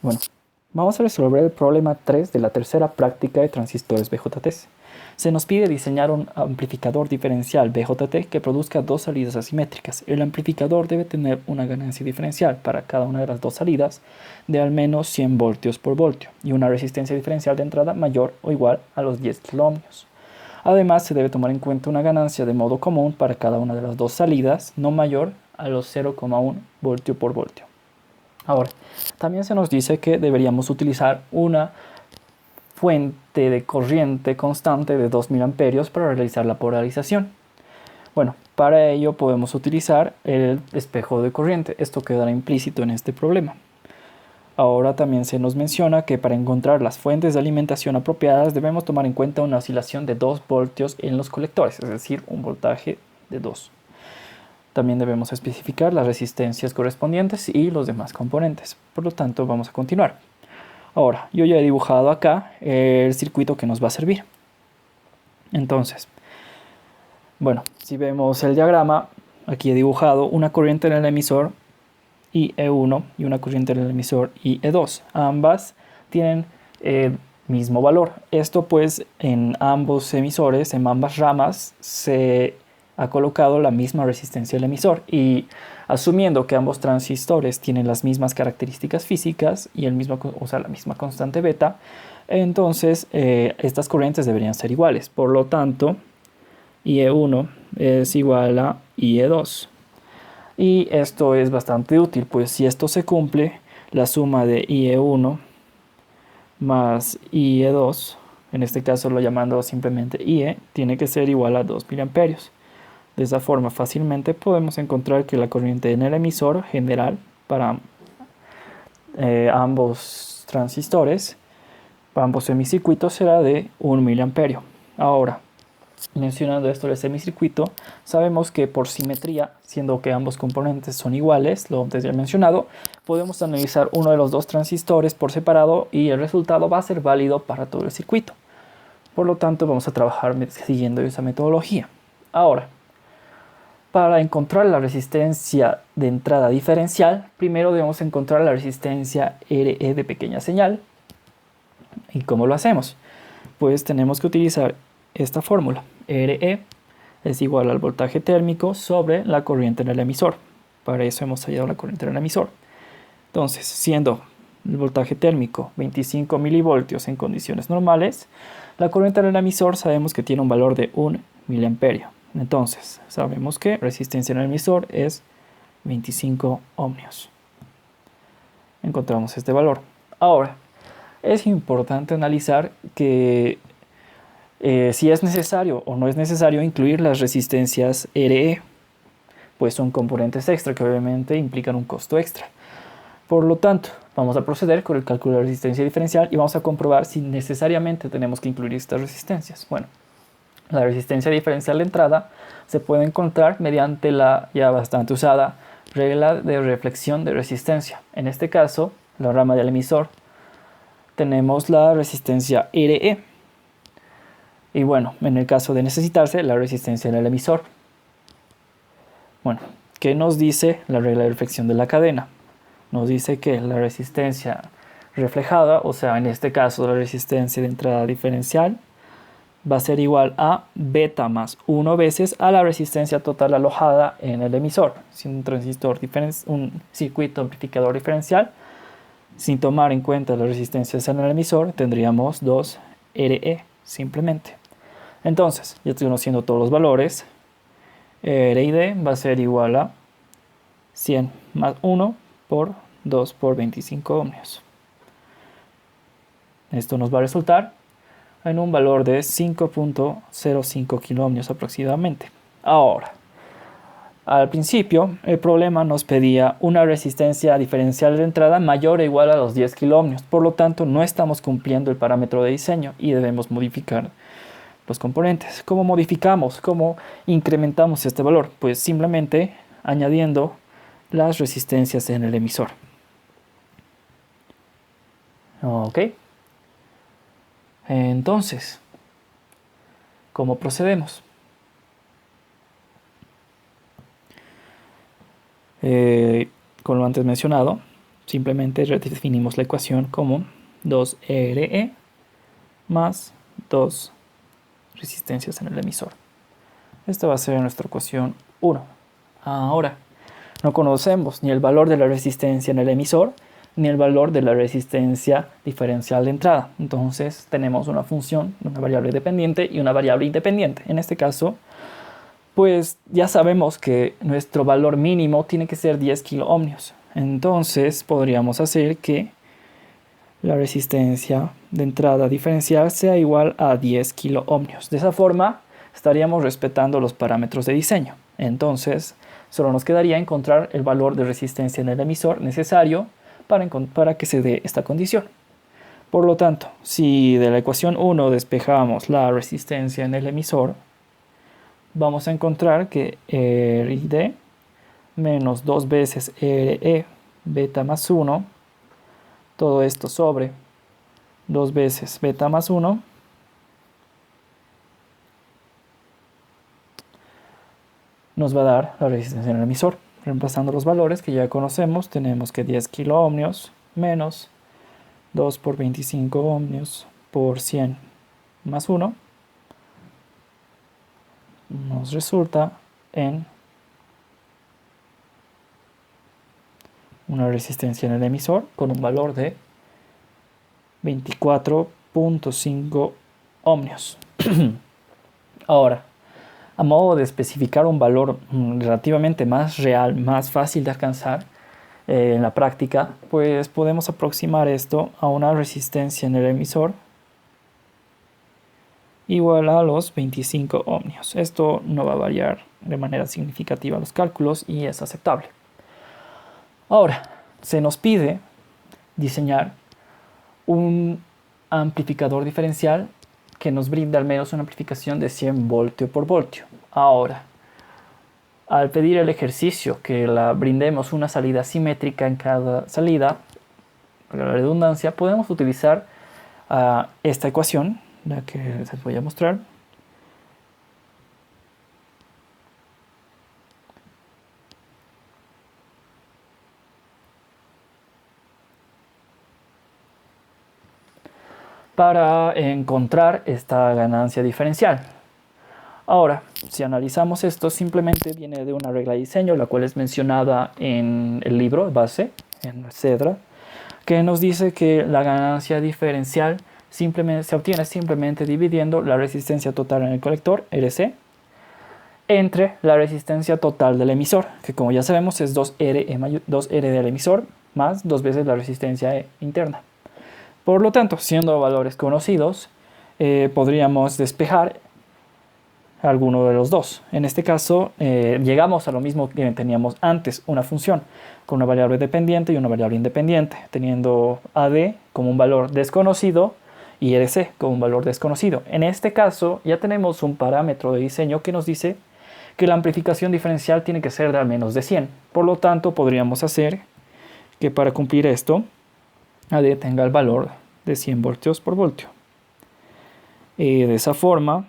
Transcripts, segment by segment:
Bueno, vamos a resolver el problema 3 de la tercera práctica de transistores BJT. Se nos pide diseñar un amplificador diferencial BJT que produzca dos salidas asimétricas. El amplificador debe tener una ganancia diferencial para cada una de las dos salidas de al menos 100 voltios por voltio y una resistencia diferencial de entrada mayor o igual a los 10 kiloohmios. Además, se debe tomar en cuenta una ganancia de modo común para cada una de las dos salidas no mayor a los 0,1 voltio por voltio. Ahora, también se nos dice que deberíamos utilizar una fuente de corriente constante de 2 mA para realizar la polarización. Bueno, para ello podemos utilizar el espejo de corriente. Esto quedará implícito en este problema. Ahora también se nos menciona que para encontrar las fuentes de alimentación apropiadas debemos tomar en cuenta una oscilación de 2 voltios en los colectores, es decir, un voltaje de 2. También debemos especificar las resistencias correspondientes y los demás componentes. Por lo tanto, vamos a continuar. Ahora, yo ya he dibujado acá el circuito que nos va a servir. Entonces, bueno, si vemos el diagrama, aquí he dibujado una corriente en el emisor IE1 y una corriente en el emisor IE2. Ambas tienen el mismo valor. Esto pues en ambos emisores, en ambas ramas, se ha colocado la misma resistencia del emisor y asumiendo que ambos transistores tienen las mismas características físicas y la misma constante beta, entonces estas corrientes deberían ser iguales. Por lo tanto, IE1 es igual a IE2. Y esto es bastante útil, pues si esto se cumple, la suma de IE1 más IE2, en este caso lo llamando simplemente IE, tiene que ser igual a 2 mA. De esa forma fácilmente podemos encontrar que la corriente en el emisor general para ambos transistores, para ambos semicircuitos será de 1 mA. Ahora, mencionando esto del semicircuito, sabemos que por simetría, siendo que ambos componentes son iguales, lo antes ya mencionado, podemos analizar uno de los dos transistores por separado y el resultado va a ser válido para todo el circuito. Por lo tanto, vamos a trabajar siguiendo esa metodología. Ahora, para encontrar la resistencia de entrada diferencial, primero debemos encontrar la resistencia RE de pequeña señal. ¿Y cómo lo hacemos? Pues tenemos que utilizar esta fórmula. RE es igual al voltaje térmico sobre la corriente en el emisor. Para eso hemos hallado la corriente en el emisor. Entonces, siendo el voltaje térmico 25 milivoltios en condiciones normales, la corriente en el emisor sabemos que tiene un valor de 1 miliamperio. Entonces, sabemos que resistencia en el emisor es 25 ohmios. Encontramos este valor. Ahora, es importante analizar que si es necesario o no es necesario incluir las resistencias RE, pues son componentes extra que obviamente implican un costo extra. Por lo tanto, vamos a proceder con el cálculo de la resistencia diferencial y vamos a comprobar si necesariamente tenemos que incluir estas resistencias. Bueno, la resistencia diferencial de entrada se puede encontrar mediante la ya bastante usada regla de reflexión de resistencia. En este caso, la rama del emisor, tenemos la resistencia RE. Y bueno, en el caso de necesitarse, la resistencia en el emisor. Bueno, ¿qué nos dice la regla de reflexión de la cadena? Nos dice que la resistencia reflejada, o sea, en este caso la resistencia de entrada diferencial, va a ser igual a beta más 1 veces a la resistencia total alojada en el emisor. Si un un circuito amplificador diferencial, sin tomar en cuenta las resistencias en el emisor, tendríamos 2 RE simplemente. Entonces, ya estoy conociendo todos los valores. R y D va a ser igual a 100 más 1 por 2 por 25 ohmios. Esto nos va a resultar en un valor de 5.05 kiloohmios aproximadamente. Ahora, al principio el problema nos pedía una resistencia diferencial de entrada mayor o igual a los 10 kiloohmios. Por lo tanto, no estamos cumpliendo el parámetro de diseño y debemos modificar los componentes. ¿Cómo modificamos? ¿Cómo incrementamos este valor? Pues simplemente añadiendo las resistencias en el emisor. Ok. Entonces, ¿cómo procedemos? Con lo antes mencionado, simplemente redefinimos la ecuación como 2RE más 2 resistencias en el emisor. Esta va a ser nuestra ecuación 1. Ahora, no conocemos ni el valor de la resistencia en el emisor, ni el valor de la resistencia diferencial de entrada. Entonces tenemos una función, una variable dependiente y una variable independiente. En este caso, pues ya sabemos que nuestro valor mínimo tiene que ser 10 kiloohmios. Entonces podríamos hacer que la resistencia de entrada diferencial sea igual a 10 kiloohmios. De esa forma estaríamos respetando los parámetros de diseño. Entonces solo nos quedaría encontrar el valor de resistencia en el emisor necesario para que se dé esta condición. Por lo tanto, si de la ecuación 1 despejamos la resistencia en el emisor, vamos a encontrar que RD menos 2 veces RE beta más 1, todo esto sobre 2 veces beta más 1, nos va a dar la resistencia en el emisor. Reemplazando los valores que ya conocemos, tenemos que 10 kiloohmios menos 2 por 25 ohmios por 100 más 1 nos resulta en una resistencia en el emisor con un valor de 24.5 ohmios. Ahora, a modo de especificar un valor relativamente más real, más fácil de alcanzar en la práctica, pues podemos aproximar esto a una resistencia en el emisor igual a los 25 ohmios. Esto no va a variar de manera significativa los cálculos y es aceptable. Ahora, se nos pide diseñar un amplificador diferencial que nos brinda al menos una amplificación de 100 voltio por voltio. Ahora, al pedir el ejercicio que la brindemos una salida simétrica en cada salida, para la redundancia, podemos utilizar esta ecuación, la que les voy a mostrar. Para encontrar esta ganancia diferencial. Ahora, si analizamos esto, simplemente viene de una regla de diseño, la cual es mencionada en el libro base, en Cedra, que nos dice que la ganancia diferencial se obtiene simplemente dividiendo la resistencia total en el colector, RC, entre la resistencia total del emisor, que como ya sabemos es 2R del emisor más 2 veces la resistencia interna. Por lo tanto, siendo valores conocidos, podríamos despejar alguno de los dos. En este caso, llegamos a lo mismo que teníamos antes, una función con una variable dependiente y una variable independiente, teniendo AD como un valor desconocido y RC como un valor desconocido. En este caso, ya tenemos un parámetro de diseño que nos dice que la amplificación diferencial tiene que ser de al menos de 100. Por lo tanto, podríamos hacer que para cumplir esto, AD tenga el valor de 100 voltios por voltio. De esa forma,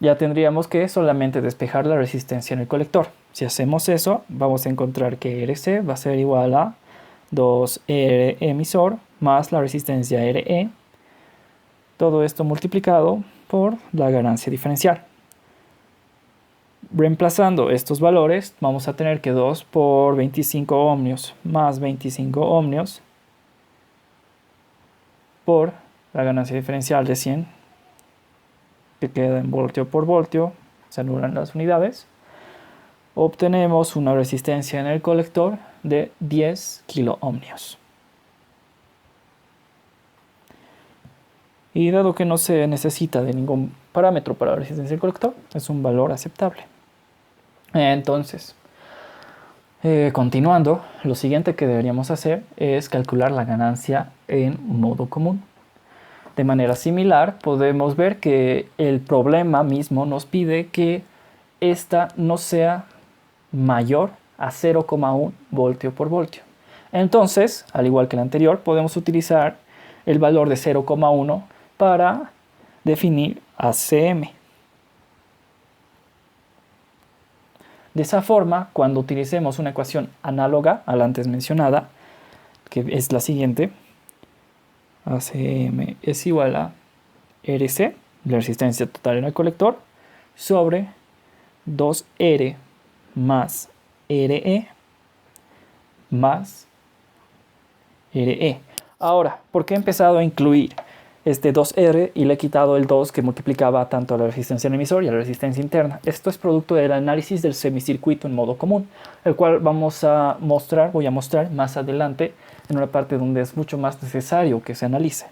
ya tendríamos que solamente despejar la resistencia en el colector. Si hacemos eso, vamos a encontrar que RC va a ser igual a 2R emisor más la resistencia RE. Todo esto multiplicado por la ganancia diferencial. Reemplazando estos valores, vamos a tener que 2 por 25 ohmios más 25 ohmios por la ganancia diferencial de 100, que queda en voltio por voltio, se anulan las unidades. Obtenemos una resistencia en el colector de 10 kiloohmios. Y dado que no se necesita de ningún parámetro para la resistencia del colector, es un valor aceptable. Entonces, continuando, lo siguiente que deberíamos hacer es calcular la ganancia en un nodo común. De manera similar, podemos ver que el problema mismo nos pide que esta no sea mayor a 0,1 voltio por voltio. Entonces, al igual que el anterior, podemos utilizar el valor de 0,1 para definir ACM. De esa forma, cuando utilicemos una ecuación análoga a la antes mencionada, que es la siguiente. ACM es igual a RC, la resistencia total en el colector, sobre 2R más RE más RE. Ahora, ¿por qué he empezado a incluir este 2R y le he quitado el 2 que multiplicaba tanto a la resistencia en el emisor y a la resistencia interna? Esto es producto del análisis del semicircuito en modo común, el cual voy a mostrar más adelante en una parte donde es mucho más necesario que se analice.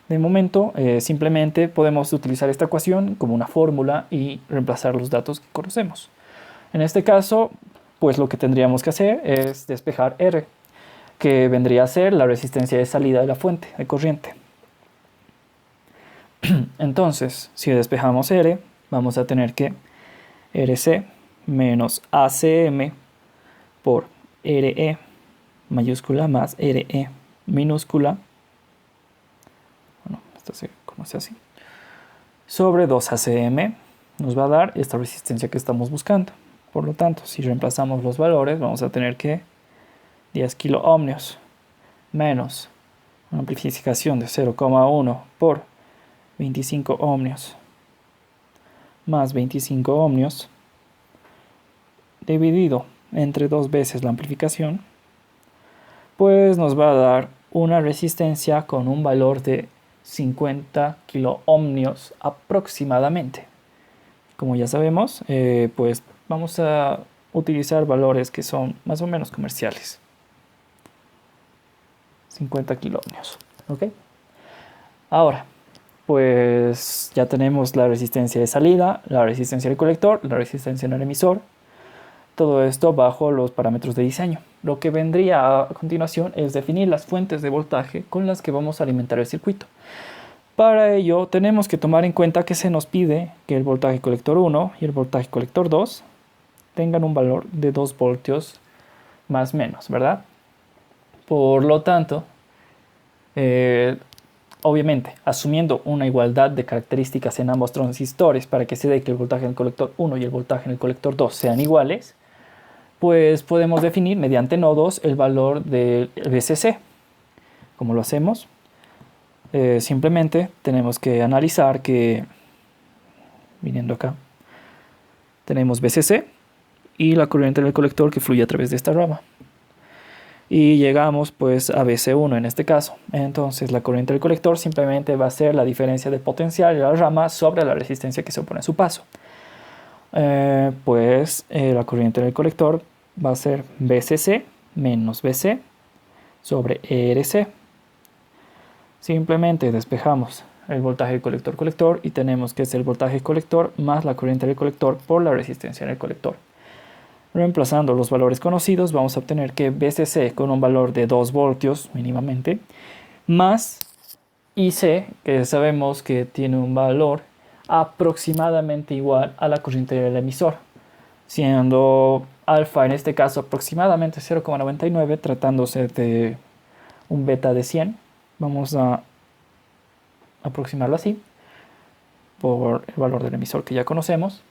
De momento, simplemente podemos utilizar esta ecuación como una fórmula y reemplazar los datos que conocemos. En este caso, pues lo que tendríamos que hacer es despejar R, que vendría a ser la resistencia de salida de la fuente de corriente. Entonces, si despejamos R, vamos a tener que RC menos ACM por RE mayúscula más RE minúscula, bueno, esto se conoce así, sobre 2ACM nos va a dar esta resistencia que estamos buscando. Por lo tanto, si reemplazamos los valores, vamos a tener que 10 kiloohmios menos una amplificación de 0,1 por 25 ohmios más 25 ohmios dividido entre 2 veces la amplificación, pues nos va a dar una resistencia con un valor de 50 kiloohmios aproximadamente. Como ya sabemos, pues vamos a utilizar valores que son más o menos comerciales. 50 kiloohmios, ¿ok? Ahora, pues ya tenemos la resistencia de salida, la resistencia del colector, la resistencia en el emisor. Todo esto bajo los parámetros de diseño. Lo que vendría a continuación es definir las fuentes de voltaje con las que vamos a alimentar el circuito. Para ello tenemos que tomar en cuenta que se nos pide que el voltaje colector 1 y el voltaje colector 2 tengan un valor de 2 voltios más menos, ¿verdad? Por lo tanto, obviamente, asumiendo una igualdad de características en ambos transistores para que se dé que el voltaje en el colector 1 y el voltaje en el colector 2 sean iguales, pues podemos definir mediante nodos el valor del VCC. ¿Cómo lo hacemos? Simplemente tenemos que analizar que, viniendo acá, tenemos VCC y la corriente del colector que fluye a través de esta rama. Y llegamos pues a VC1 en este caso. Entonces la corriente del colector simplemente va a ser la diferencia del potencial de la rama sobre la resistencia que se opone a su paso. La corriente del colector va a ser VCC menos VC sobre ERC. Simplemente despejamos el voltaje del colector-colector y tenemos que es el voltaje colector más la corriente del colector por la resistencia en el colector. Reemplazando los valores conocidos, vamos a obtener que VCC con un valor de 2 voltios mínimamente, más IC, que sabemos que tiene un valor aproximadamente igual a la corriente del emisor, siendo alfa en este caso aproximadamente 0,99, tratándose de un beta de 100. Vamos a aproximarlo así, por el valor del emisor que ya conocemos,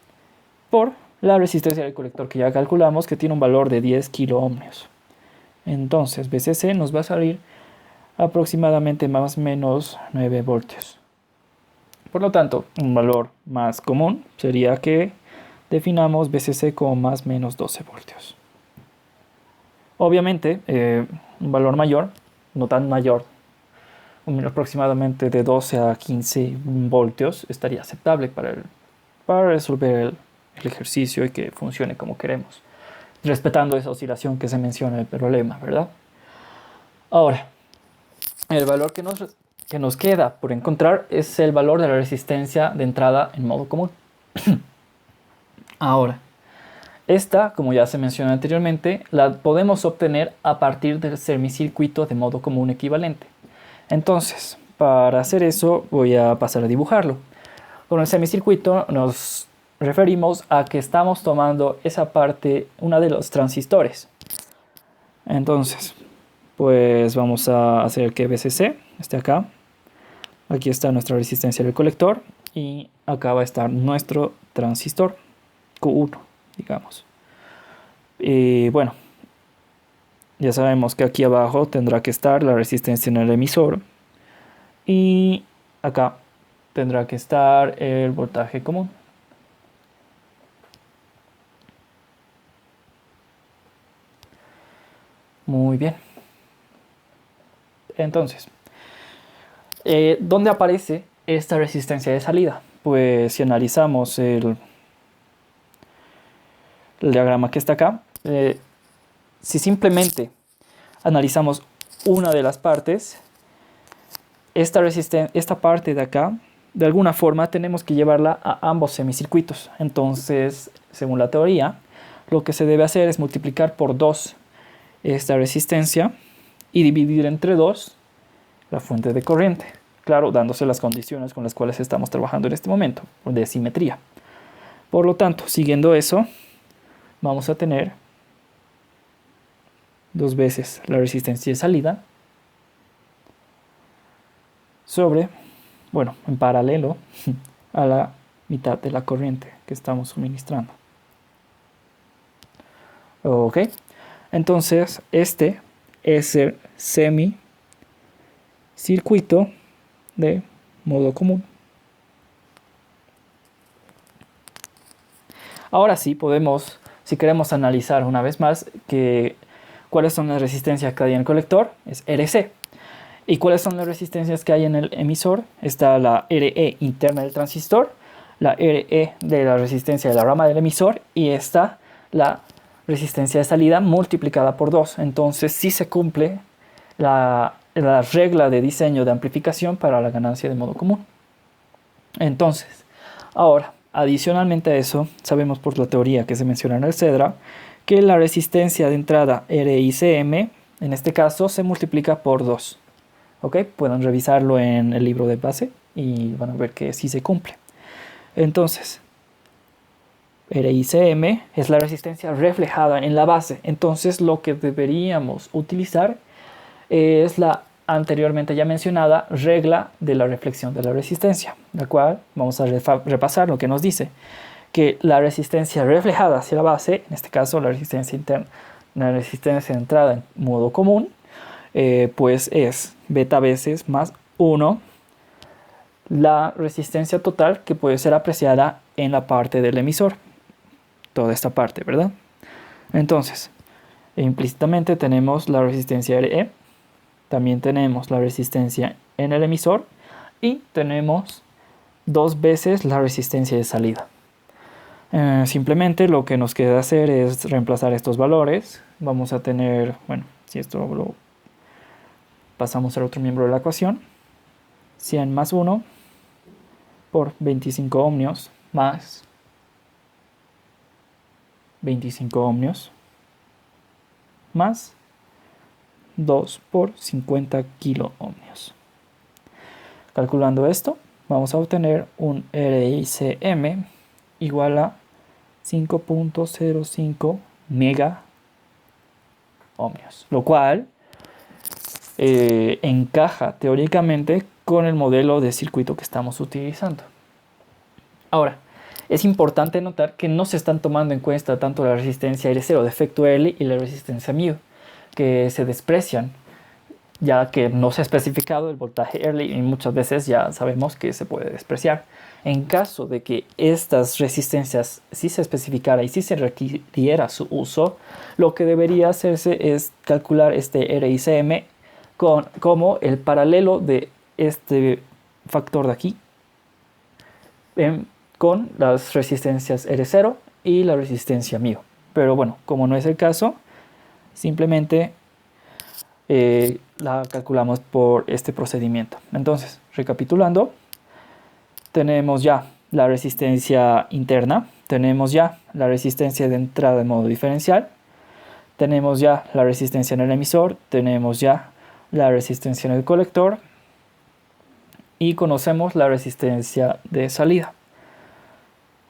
por la resistencia del colector que ya calculamos que tiene un valor de 10 kiloohmios. Entonces VCC nos va a salir aproximadamente más o menos 9 voltios. Por lo tanto, un valor más común sería que definamos VCC como más o menos 12 voltios. Obviamente, un valor mayor, no tan mayor, aproximadamente de 12 a 15 voltios estaría aceptable para resolver el ejercicio y que funcione como queremos, respetando esa oscilación que se menciona en el problema, ¿verdad? Ahora, el valor que nos queda por encontrar es el valor de la resistencia de entrada en modo común. Ahora, esta, como ya se mencionó anteriormente, la podemos obtener a partir del semicircuito de modo común equivalente. Entonces, para hacer eso voy a pasar a dibujarlo. Con el semicircuito nos referimos a que estamos tomando esa parte, una de los transistores. Entonces, pues vamos a hacer que VCC esté acá. Aquí está nuestra resistencia del colector y acá va a estar nuestro transistor Q1, digamos. Y bueno, ya sabemos que aquí abajo tendrá que estar la resistencia en el emisor y acá tendrá que estar el voltaje común. Muy bien. Entonces, ¿dónde aparece esta resistencia de salida? Pues si analizamos el diagrama que está acá, si simplemente analizamos una de las partes, esta parte de acá, de alguna forma tenemos que llevarla a ambos semicircuitos. Entonces, según la teoría, lo que se debe hacer es multiplicar por 2 esta resistencia y dividir entre 2 la fuente de corriente. Claro, dándose las condiciones con las cuales estamos trabajando en este momento, de simetría. Por lo tanto, siguiendo eso, vamos a tener 2 veces la resistencia de salida sobre, bueno, en paralelo a la mitad de la corriente que estamos suministrando. Ok, entonces este es el semicircuito de modo común. Ahora sí podemos, si queremos analizar una vez más cuáles son las resistencias que hay en el colector, es RC. ¿Y cuáles son las resistencias que hay en el emisor? Está la RE interna del transistor, la RE de la resistencia de la rama del emisor y está la resistencia de salida multiplicada por 2. Entonces sí se cumple la regla de diseño de amplificación para la ganancia de modo común. Entonces, ahora, adicionalmente a eso, sabemos por la teoría que se menciona en el CEDRA que la resistencia de entrada RICM, en este caso, se multiplica por 2. ¿Ok? Pueden revisarlo en el libro de base y van a ver que sí se cumple. Entonces, RICM es la resistencia reflejada en la base. Entonces, lo que deberíamos utilizar es la anteriormente ya mencionada regla de la reflexión de la resistencia, la cual vamos a repasar lo que nos dice que la resistencia reflejada hacia la base, en este caso la resistencia interna, la resistencia de entrada en modo común, pues es beta veces más 1 la resistencia total que puede ser apreciada en la parte del emisor, toda esta parte, ¿verdad? Entonces, implícitamente tenemos la resistencia RE, también tenemos la resistencia en el emisor y tenemos 2 veces la resistencia de salida. Simplemente lo que nos queda hacer es reemplazar estos valores. Vamos a tener, bueno, si esto lo pasamos al otro miembro de la ecuación, 100 más 1 por 25 ohmios más 25 ohmios más 2 por 50 kilo ohmios. Calculando esto, vamos a obtener un RICM igual a 5.05 mega ohmios, lo cual encaja teóricamente con el modelo de circuito que estamos utilizando. Ahora, es importante notar que no se están tomando en cuenta tanto la resistencia R0 de efecto Early y la resistencia μ, que se desprecian, ya que no se ha especificado el voltaje Early y muchas veces ya sabemos que se puede despreciar. En caso de que estas resistencias sí se especificara y sí se requiriera su uso, lo que debería hacerse es calcular este RICM como el paralelo de este factor de aquí con las resistencias R0 y la resistencia μ. Pero bueno, como no es el caso, simplemente la calculamos por este procedimiento. Entonces, recapitulando, tenemos ya la resistencia interna, tenemos ya la resistencia de entrada en modo diferencial, tenemos ya la resistencia en el emisor, tenemos ya la resistencia en el colector y conocemos la resistencia de salida.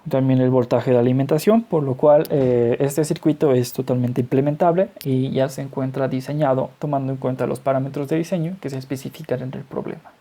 También el voltaje de alimentación, por lo cual este circuito es totalmente implementable y ya se encuentra diseñado tomando en cuenta los parámetros de diseño que se especifican en el problema.